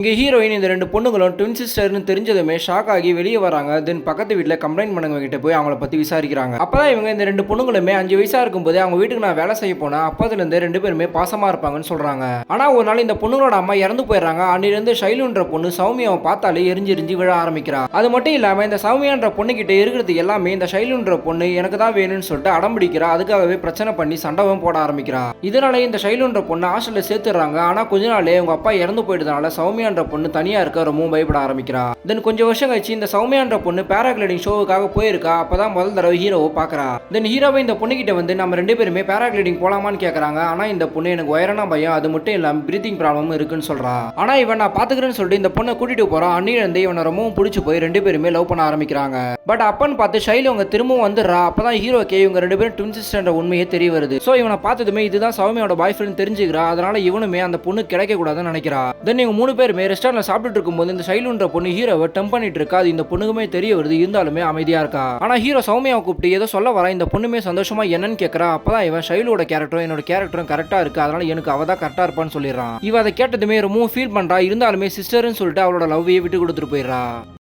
இங்க ஹீரோயின் இந்த 2 பொண்ணுங்களும் ட்வின் சிஸ்டர்னு தெரிஞ்சதுமே ஷாக் ஆகி வெளிய வராங்க. தென் பக்கத்து வீட்ல கம்ப்ளைண்ட் பண்ணவங்க கிட்ட போய் அவங்கள பத்தி விசாரிக்கிறாங்க. அப்பதான் இவங்க இந்த 2 பொண்ணுங்களுமே 5 வயசா இருக்கும்போதே அவங்க வீட்டுக்கு நான் வேலை செய்ய போனேன். அப்பத்துல இருந்தே 2 பேருமே பாசமா இருப்பாங்கன்னு சொல்றாங்க. ஆனா ஒரு நாள் இந்த பொண்ணுங்களோட அம்மா இறந்து போயிடுறாங்க. அன்னிலிருந்து ஷைலுன்ற பொண்ணு சௌமியாவை பார்த்தாலே எரிஞ்சு எரிஞ்சு விழ ஆரம்பிக்கிறா. அது மட்டும் இல்லாம இந்த சௌமியான்ற பொண்ணு கிட்ட இருக்கிறது எல்லாமே இந்த ஷைலுன்ற பொண்ணு எனக்கு தான் வேணும்னு சொல்லிட்டு அடம் பிடிக்கிறா. அதுக்காகவே பிரச்சனை பண்ணி சண்டவும் போட ஆரம்பிக்கிறா. இதனால இந்த ஷைலுன்ற பொண்ணு ஹாஸ்டல்ல சேர்த்துறாங்க. ஆனா கொஞ்ச நாளே அவங்க அப்பா இறந்து போயிட்டதால சௌமியா பொண்ணு தனியா இருக்க ரொம்பவும் பயப்பட ஆரம்பிக்கிறா. தென் கொஞ்சம் வருஷம் கழிச்சு இந்த சௌமியான்ற பொண்ணு பேராகிளைடிங் ஷோவுக்காக போயிருக்கா. அப்பதான் முதல் தடவை ஹீரோவை பாக்குறா. தென் ஹீரோவை இந்த பொண்ணு கிட்ட வந்து நம்ம 2 பேருமே பேராகிளைடிங் போலாமான்னு கேக்குறாங்க. ஆனா இந்த பொண்ணு எனக்கு உயரனா பயம், அது மட்டும் இல்லாம பிரீத்திங் ப்ராப்ளம் இருக்குன்னு சொல்றா. ஆனா இவன் நான் பாத்துக்கிறேன்னு சொல்லிட்டு இந்த பொண்ணை கூட்டிட்டு போறான். அன்னில இருந்து இவனை ரொம்பவும் பிடிச்சு போய் 2 பேருமே லவ் பண்ண ஆரம்பிக்கிறாங்க. பட் அப்பன்னு பார்த்து ஷைலு அவங்க திரும்பவும் வந்துடுறா. அப்பதான் ஹீரோக்கே இவங்க 2 பேரும் ட்வின் சிஸ்டர்ன்ற உண்மையே தெரிய வருது. சோ இவனை பார்த்ததுமே இதுதான் சௌமியாவோட பாய் ஃப்ரெண்ட் தெரிஞ்சுக்கிறா. அதனால இவனுமே அந்த பொண்ணு கிடைக்க கூடாதுன்னு நினைக்கிறா. தென் இவங்க 3 பேருமே ரெஸ்டாரண்ட்ல சாப்பிட்டு இருக்கும்போது இந்த ஷைலுன்ற பொண்ணு ஹீரோவை டெம்ப் பண்ணிட்டு இருக்கா. அது இந்த பொண்ணுக்குமே தெரிய வருது. இருந்தாலுமே அமைதியா இருக்கா. ஆனா ஹீரோ சௌமியாவை கூப்பிட்டு ஏதோ சொல்ல வரா. இந்த பொண்ணுமே சந்தோஷமா என்னன்னு கேட்கறா. அப்பதான் இவன் ஷைலோட கேரக்டரும் என்னோட கேரக்டரும் கரெக்டா இருக்கு, அதனால எனக்கு அவ தான் கரெக்டா இருப்பான்னு சொல்லிடுறான். இவ அதை கேட்டதுமே ரொம்ப ஃபீல் பண்றா. இருந்தாலுமே சிஸ்டர்னு சொல்லிட்டு அவளோட லவ்வையே விட்டு கொடுத்துட்டு போயிடுறா.